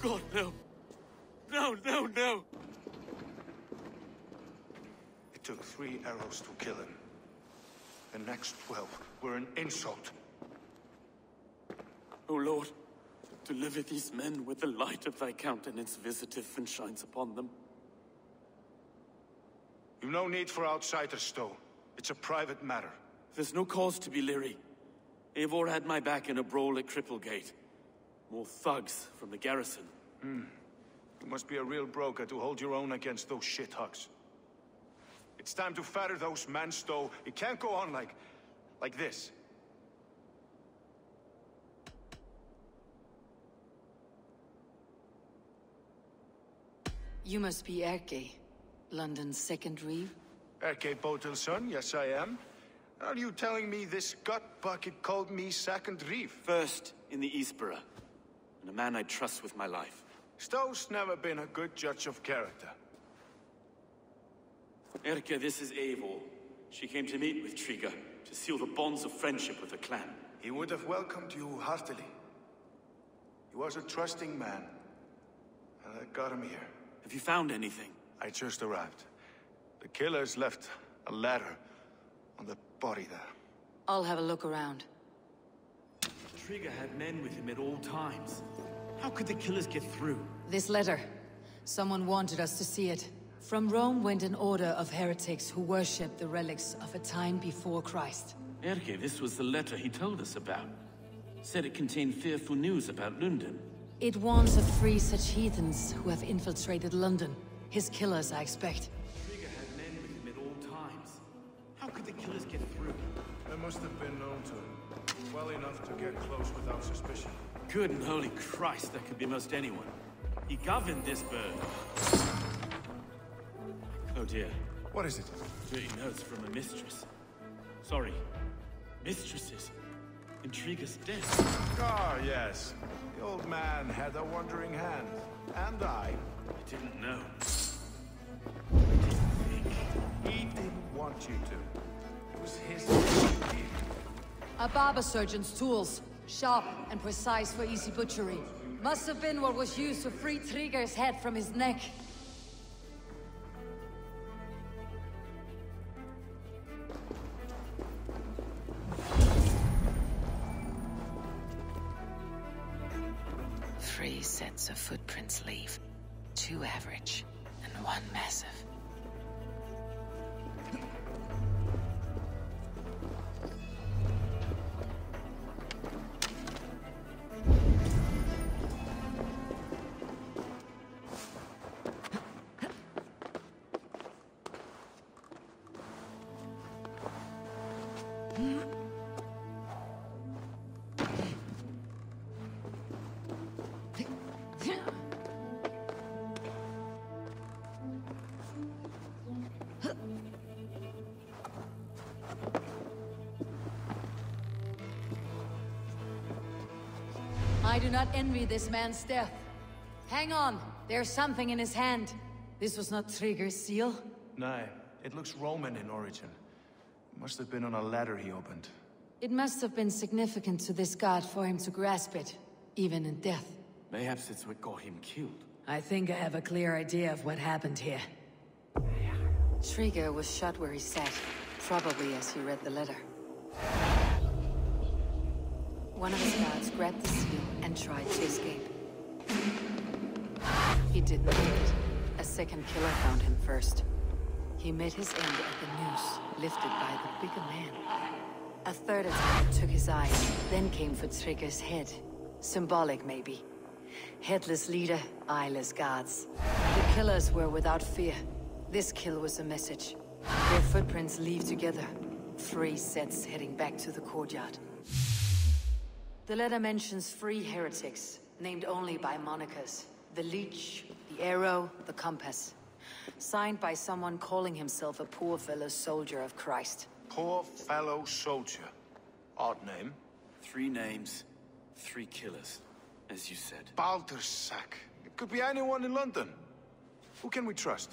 God, no. No, no, no! It took 3 arrows to kill him. The next 12 were an insult. O Lord, deliver these men with the light of thy countenance visitive and shines upon them. You've no need for outsiders, though. It's a private matter. There's no cause to be leery. Eivor had my back in a brawl at Cripplegate. More thugs from the garrison. You must be a real broker to hold your own against those shithugs. It's time to fetter those men, Stowe. It can't go on like this. You must be Erke, London's second reeve? Erke Botel's son, yes I am. Are you telling me this gut bucket called me second reeve? First in the Eastborough, and a man I trust with my life. Stowe's never been a good judge of character. Erke, this is Eivor. She came to meet with Triga, to seal the bonds of friendship with the clan. He would have welcomed you heartily. He was a trusting man, and I got him here. Have you found anything? I just arrived. The killers left a ladder on the body there. I'll have a look around. Triga had men with him at all times. How could the killers get through? This letter. Someone wanted us to see it. From Rome went an order of heretics who worshipped the relics of a time before Christ. Erke, this was the letter he told us about. Said it contained fearful news about London. It warns of free such heathens who have infiltrated London. His killers, I expect. Triga had men with him at all times. How could the killers get through? They must have been known to him. Well enough to get close without suspicion. Good and holy Christ, that could be most anyone. He governed this bird. Oh dear. What is it? Dirty notes from a mistress. Sorry. Mistresses. Intriga's death. Ah, yes. The old man had a wandering hand. And I. I didn't know. He didn't want you to. It was his duty. A barber surgeon's tools. Sharp and precise for easy butchery. Must have been what was used to free Triga's head from his neck. Three sets of footprints leave. 2 average, and 1 massive. I do not envy this man's death. Hang on, there's something in his hand. This was not Triga's seal? No, it looks Roman in origin. Must have been on a ladder he opened. It must have been significant to this god for him to grasp it, even in death. Mayhaps it's what got him killed. I think I have a clear idea of what happened here. Triga was shot where he sat, probably as he read the letter. One of his guards grabbed the seal and tried to escape. He didn't do it. A second killer found him first. He met his end at the noose, lifted by the bigger man. A third attack took his eyes, then came for Triga's head. Symbolic, maybe. Headless leader, eyeless guards. The killers were without fear. This kill was a message. Their footprints leave together. 3 sets heading back to the courtyard. The letter mentions 3 heretics, named only by monikers. The Leech, the Arrow, the Compass. Signed by someone calling himself a poor fellow soldier of Christ. Poor fellow soldier. Odd name. 3 names, 3 killers, as you said. Baldersack. It could be anyone in London. Who can we trust?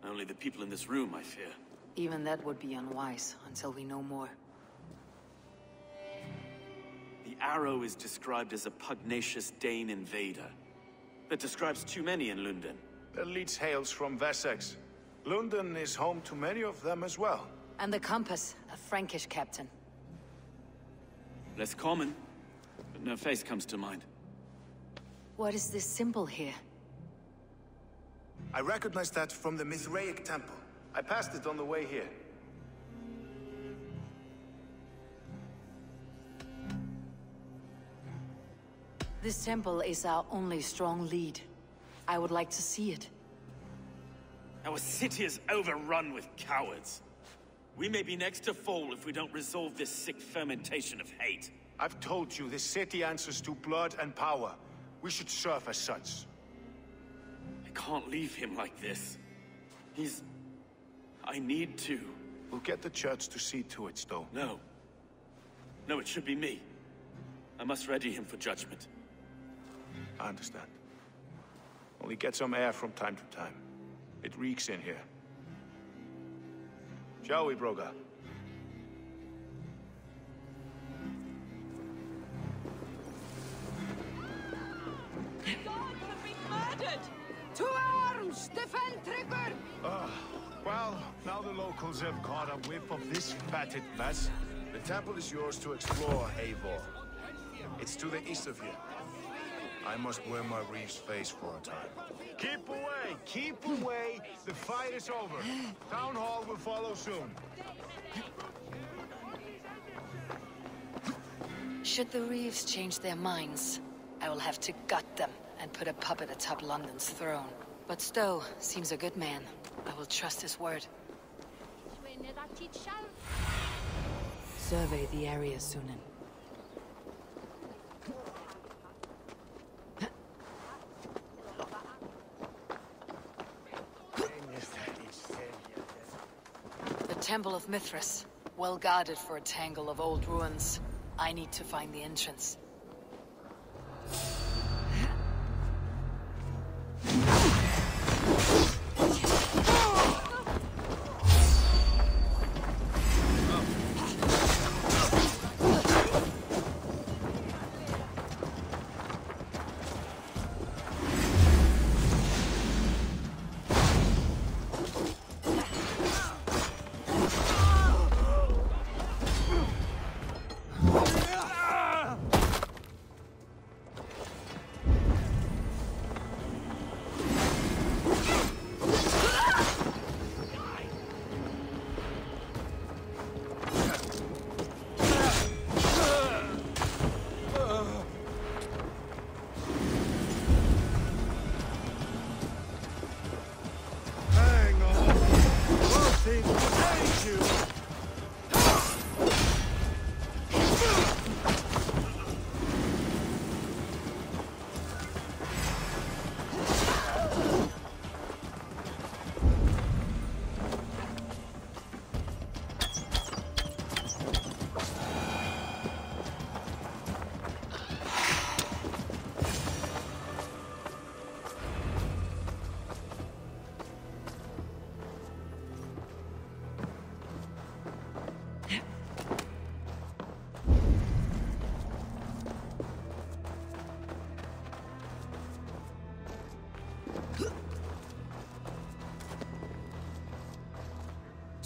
Only the people in this room, I fear. Even that would be unwise, until we know more. The Arrow is described as a pugnacious Dane invader. that describes too many in London. The Leech hails from Wessex. London is home to many of them as well. And the compass, a Frankish captain. Less common, but no face comes to mind. What is this symbol here? I recognize that from the Mithraic temple. I passed it on the way here. This temple is our only strong lead. I would like to see it. Our city is overrun with cowards. We may be next to fall if we don't resolve this sick fermentation of hate. I've told you, this city answers to blood and power. We should serve as such. I can't leave him like this. I need to. We'll get the church to see to it, Stowe. No. No, it should be me. I must ready him for judgment. I understand. Only get some air from time to time. It reeks in here. Shall we, Broga? God have been murdered! To arms! Defend Trigger! Well, now the locals have caught a whiff of this fatted mess. The temple is yours to explore, Eivor. It's to the east of here. I must wear my reef's face for a time. Keep away! Keep away! The fight is over. Town Hall will follow soon. Should the Reeves change their minds, I will have to gut them and put a puppet atop London's throne. But Stowe seems a good man. I will trust his word. Survey the area, Sunan. The Temple of Mithras, well guarded for a tangle of old ruins. I need to find the entrance.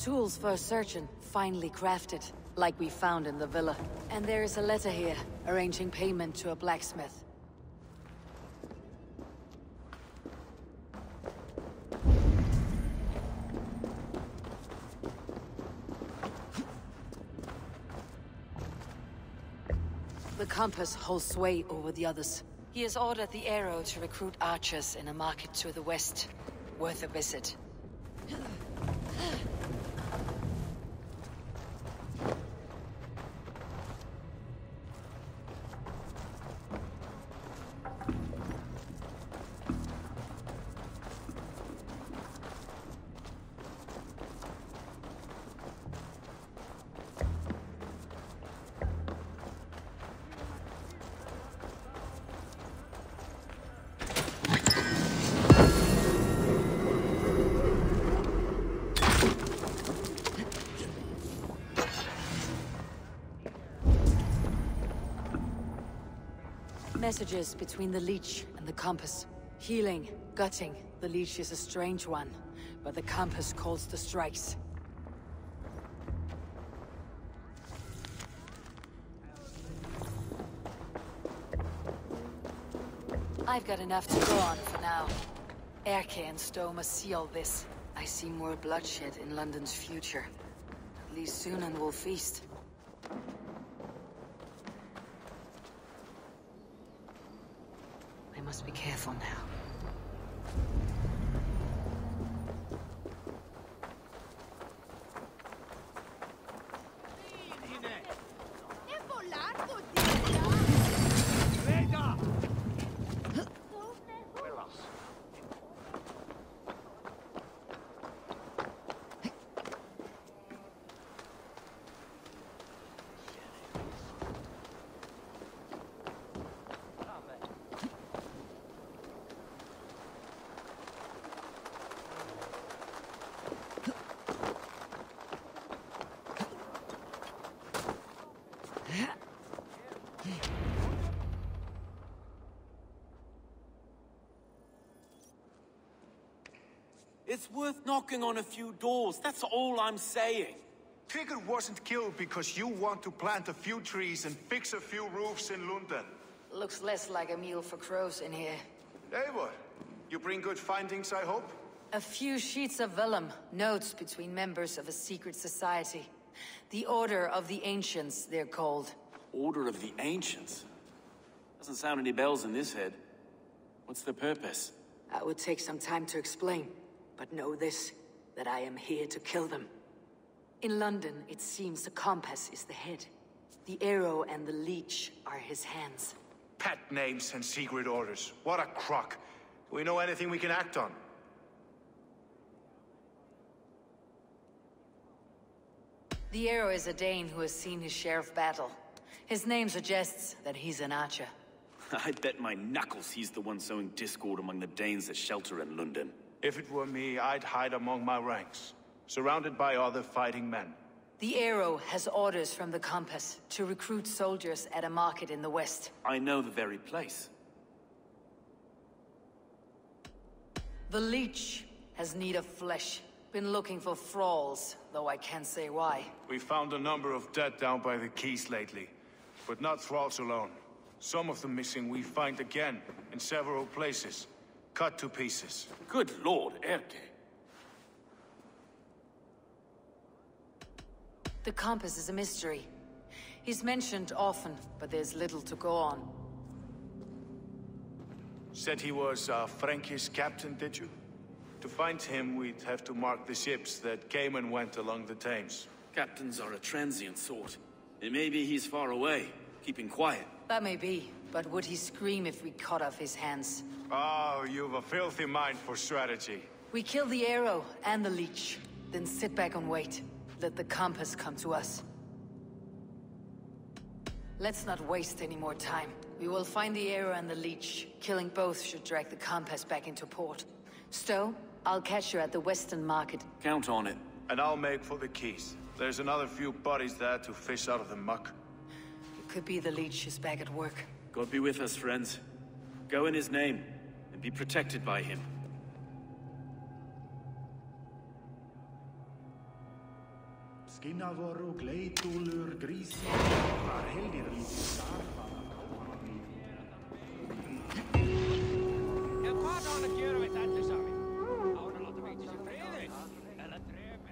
Tools for a surgeon, finely crafted, like we found in the villa. And there is a letter here, arranging payment to a blacksmith. The compass holds sway over the others. He has ordered the arrow to recruit archers in a market to the west. Worth a visit. Messages between the Leech and the compass. Healing, gutting. The Leech is a strange one, but the compass calls the strikes. I've got enough to go on for now. Erke and Stowe must see all this. I see more bloodshed in London's future. At least Sunan will feast. I must be careful now. It's worth knocking on a few doors, that's all I'm saying. Trigger wasn't killed because you want to plant a few trees and fix a few roofs in London. Looks less like a meal for crows in here. Eivor, you bring good findings, I hope? A few sheets of vellum, notes between members of a secret society. The Order of the Ancients, they're called. Order of the Ancients? Doesn't sound any bells in this head. What's the purpose? That would take some time to explain. But know this, that I am here to kill them. In London, it seems the compass is the head. The arrow and the leech are his hands. Pet names and secret orders. What a crock. Do we know anything we can act on? The arrow is a Dane who has seen his share of battle. His name suggests that he's an archer. I bet my knuckles he's the one sowing discord among the Danes that shelter in London. If it were me, I'd hide among my ranks, surrounded by other fighting men. The arrow has orders from the compass to recruit soldiers at a market in the west. I know the very place. The Leech has need of flesh. Been looking for thralls, though I can't say why. We found a number of dead down by the quays lately, but not thralls alone. Some of the missing we find again, in several places. Cut to pieces. Good lord, Erke. The compass is a mystery. He's mentioned often, but there's little to go on. Said he was a Frankish captain, did you? To find him, we'd have to mark the ships that came and went along the Thames. Captains are a transient sort. It may be he's far away, keeping quiet. That may be, but would he scream if we cut off his hands? Oh, you've a filthy mind for strategy. We kill the arrow and the leech, then sit back and wait. Let the compass come to us. Let's not waste any more time. We will find the arrow and the leech. Killing both should drag the compass back into port. Stowe, I'll catch you at the Western Market. Count on it. And I'll make for the quays. There's another few bodies there to fish out of the muck. It could be the leech is back at work. God be with us, friends. Go in his name, and be protected by him. Skinnavoru gleitúlur grísi, var heldir lítið starfa. Hvað á hann að gera við þetta sami? Á hann að láta mig til sér friði? Eller drepa?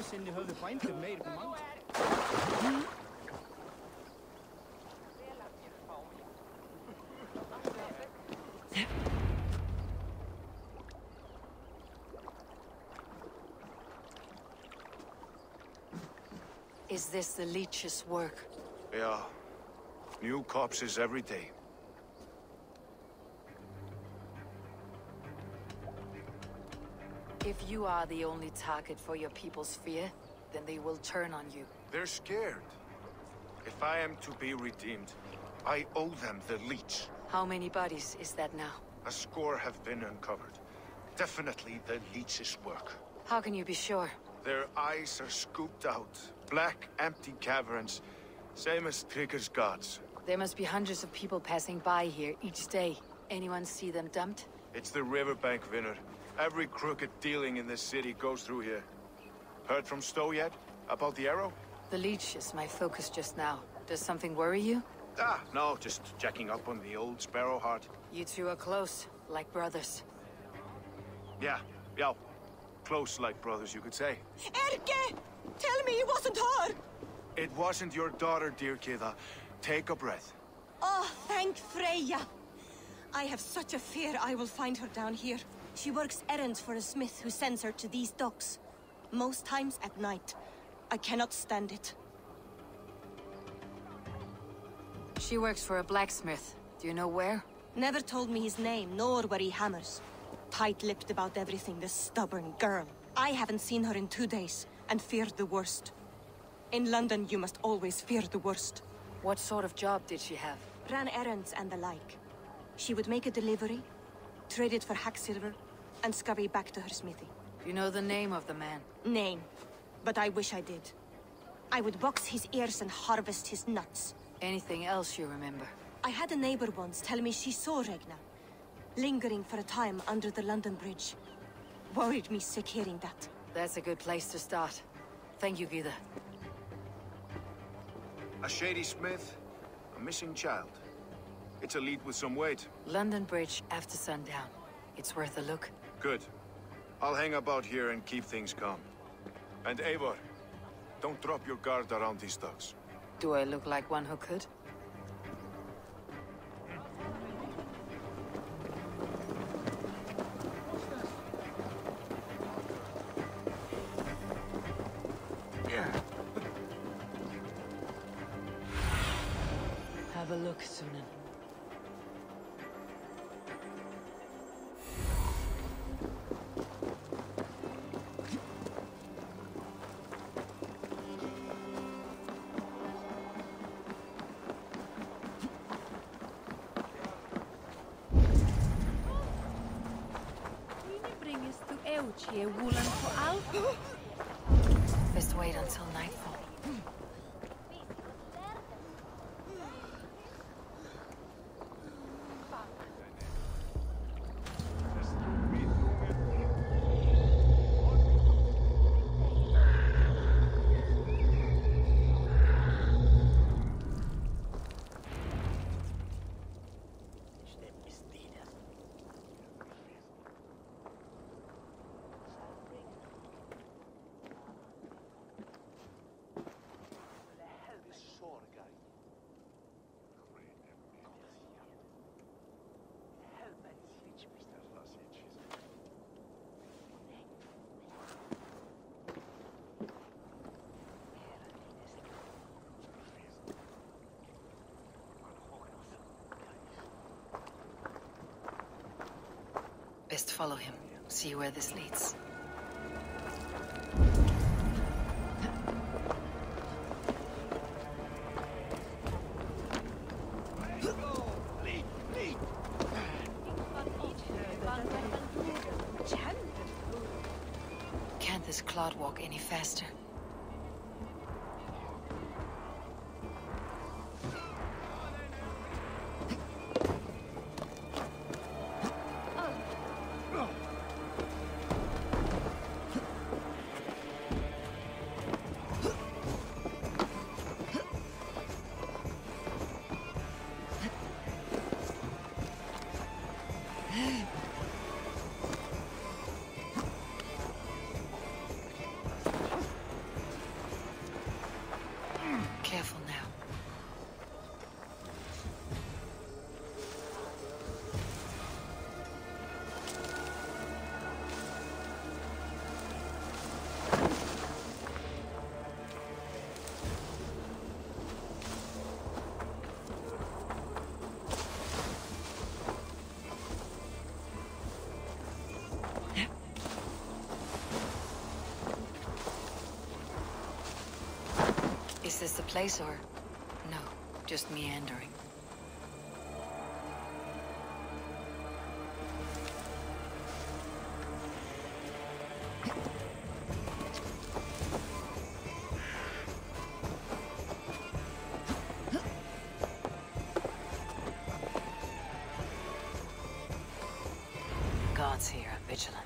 sinni höfðu bændur meir mann. Is this the Leech's work? Yeah. New corpses every day. If you are the only target for your people's fear, then they will turn on you. They're scared. If I am to be redeemed, I owe them the Leech. How many bodies is that now? A score have been uncovered. Definitely the Leech's work. How can you be sure? Their eyes are scooped out. Black, empty caverns. Same as Trigger's gods. There must be hundreds of people passing by here each day. Anyone see them dumped? It's the riverbank, Vinner. Every crooked dealing in this city goes through here. Heard from Stowe yet? About the arrow? The Leech is my focus just now. Does something worry you? Ah, no, just checking up on the old Sparrowheart. You two are close, like brothers. Yeah. Close like brothers, you could say. Erke! Tell me it wasn't her! It wasn't your daughter, dear Kida. Take a breath. Oh, thank Freya. I have such a fear I will find her down here. She works errands for a smith who sends her to these docks. Most times at night. I cannot stand it. She works for a blacksmith. Do you know where? Never told me his name, nor where he hammers. Tight-lipped about everything, this stubborn girl. I haven't seen her in 2 days, and feared the worst. In London, you must always fear the worst. What sort of job did she have? Ran errands and the like. She would make a delivery, trade it for hack silver, and scurry back to her smithy. Do you know the name of the man? Name. But I wish I did. I would box his ears and harvest his nuts. Anything else you remember? I had a neighbor once tell me she saw Regna, lingering for a time under the London Bridge. Worried me sick hearing that. That's a good place to start. Thank you, Gida. A shady smith, a missing child. It's a lead with some weight. London Bridge after sundown. It's worth a look. Good. I'll hang about here and keep things calm. And Eivor, don't drop your guard around these docks. Do I look like one who could? Have a look, Sunan. Best wait until nightfall. Best follow him. See where this leads. Can't this clod walk any faster? Is this the place, or... no, just meandering? Gods here are vigilant.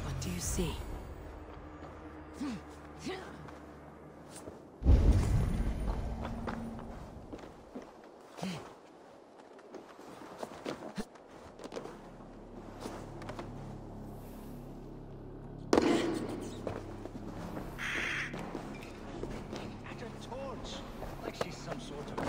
What do you see? At a torch, like she's some sort of...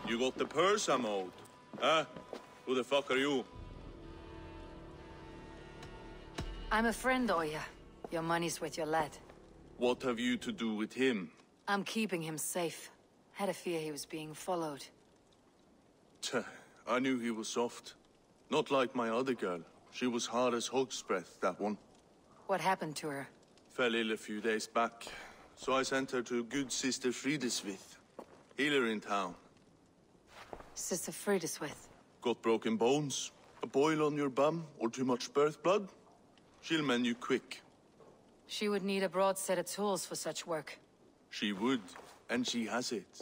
You got the purse I'm owed. Huh? Who the fuck are you? I'm a friend, Oya. Your money's with your lad. What have you to do with him? I'm keeping him safe. Had a fear he was being followed. Tch, I knew he was soft. Not like my other girl. She was hard as hog's breath, that one. What happened to her? Fell ill a few days back, so I sent her to good Sister Frideswith, healer in town. Sister Frideswith. Got broken bones, a boil on your bum, or too much birth blood? She'll mend you quick. She would need a broad set of tools for such work. She would, and she has it.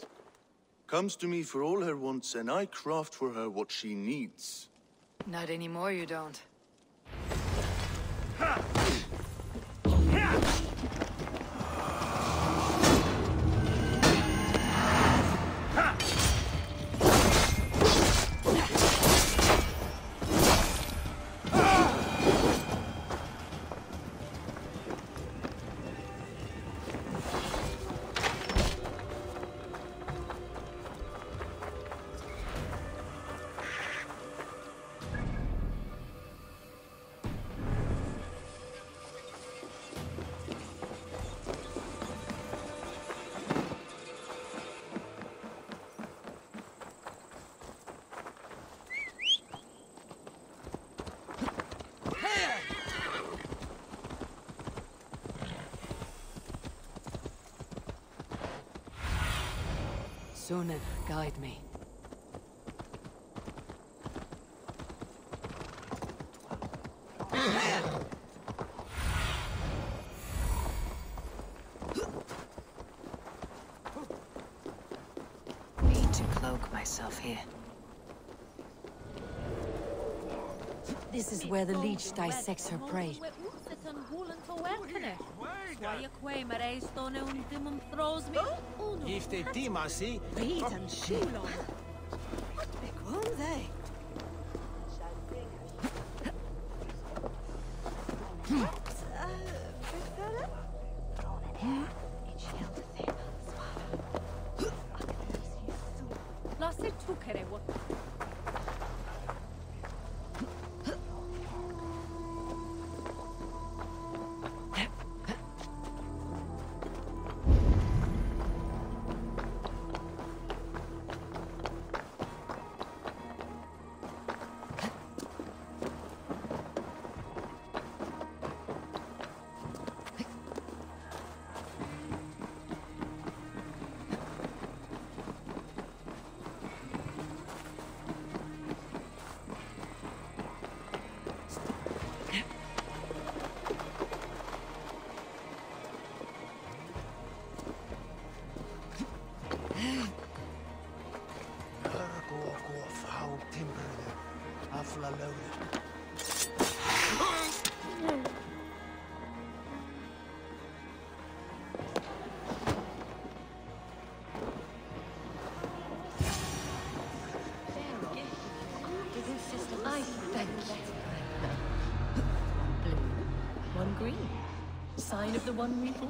Comes to me for all her wants, and I craft for her what she needs. Not anymore, you don't. Sunan, guide me. Need to cloak myself here. This is where the Leech dissects her prey. If they dimasi, Reed and Shulon. Big won't they? I thank you. Blue, one green. Sign of the one we bore.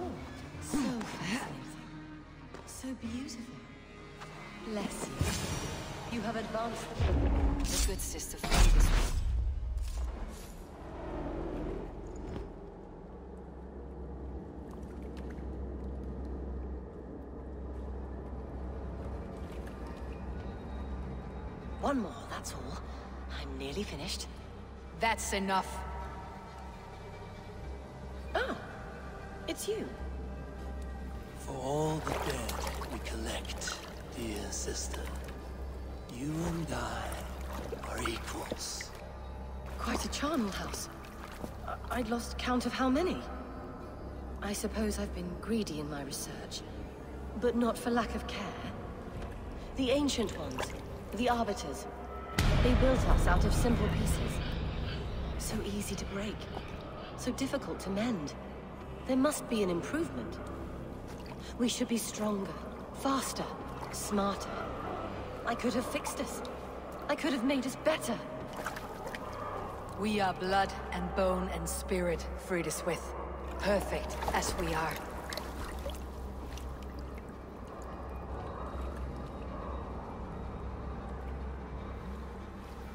So fascinating. So beautiful. Bless you. You have advanced The good Sister Frideswith. One more, that's all. I'm nearly finished. That's enough. Oh, it's you. For all the dead we collect, dear sister, you and I are equals. Quite a charnel house. I'd lost count of how many. I suppose I've been greedy in my research, but not for lack of care. The ancient ones, the arbiters, they built us out of simple pieces. So easy to break, so difficult to mend. There must be an improvement. We should be stronger, faster, smarter. I could have fixed us. I could have made us better. We are blood and bone and spirit, Frideswith. Perfect as we are.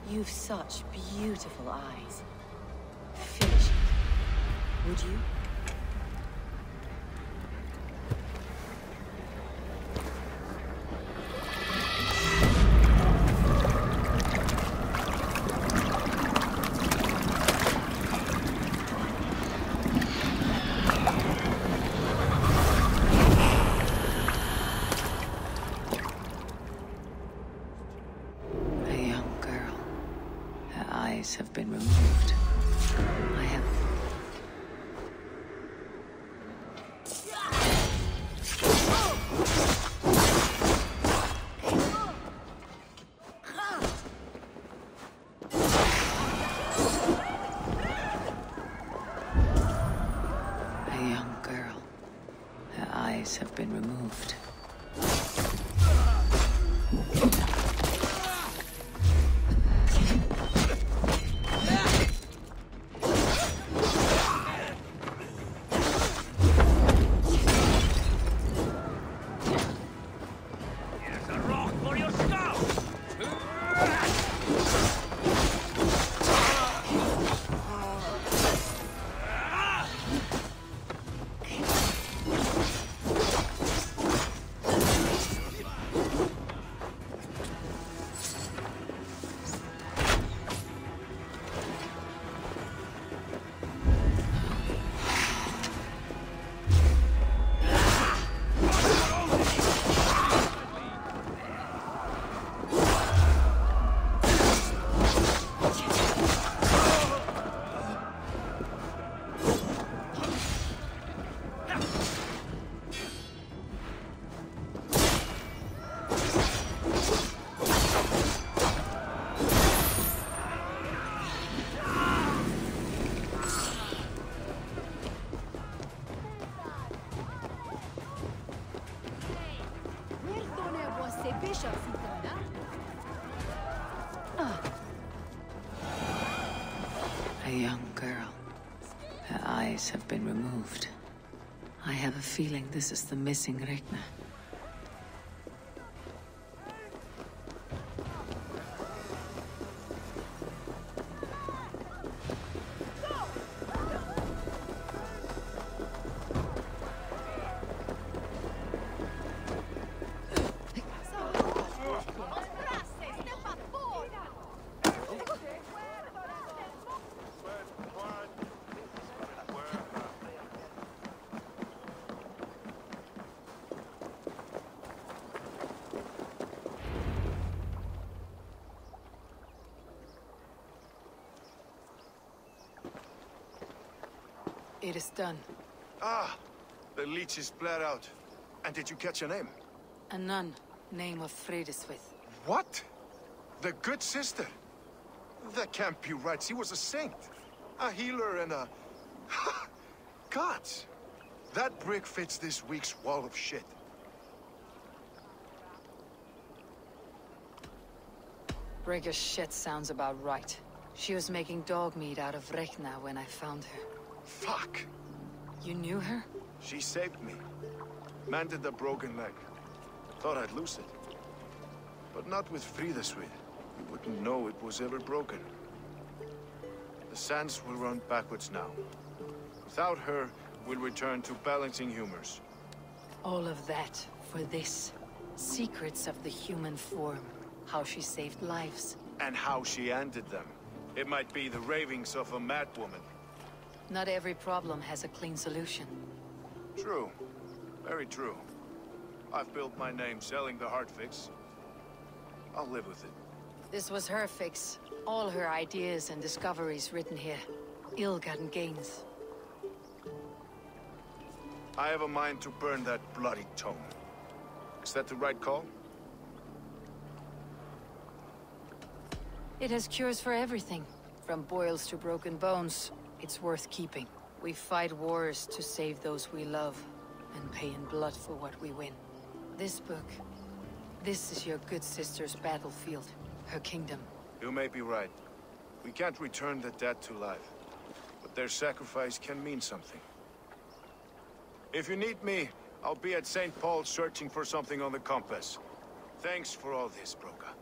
You've such beautiful eyes. Finish it. Would you? eyes have been removed. I have... A young girl. Her eyes have been removed. A young girl. Her eyes have been removed. I have a feeling this is the missing Regna. It is done. Ah, the Leech is bled out. And did you catch a name? A nun, name of Fredeswith. What? The good sister? That can't be right. She was a saint. A healer and a... Gods! That brick fits this week's wall of shit. Brigger's shit sounds about right. She was making dog meat out of Regna when I found her. Fuck! You knew her? She saved me. Mended a broken leg. Thought I'd lose it. But not with Frideswith. You wouldn't know it was ever broken. The sands will run backwards now. Without her, we'll return to balancing humors. All of that for this. Secrets of the human form. How she saved lives. And how she ended them. It might be the ravings of a madwoman. Not every problem has a clean solution. True. Very true. I've built my name selling the heart fix. I'll live with it. This was her fix. All her ideas and discoveries written here. Ill-gotten gains. I have a mind to burn that bloody tome. Is that the right call? It has cures for everything. From boils to broken bones. It's worth keeping. We fight wars to save those we love, and pay in blood for what we win. This book, this is your good sister's battlefield, her kingdom. You may be right. We can't return the dead to life, but their sacrifice can mean something. If you need me, I'll be at St. Paul's searching for something on the compass. Thanks for all this, Broca.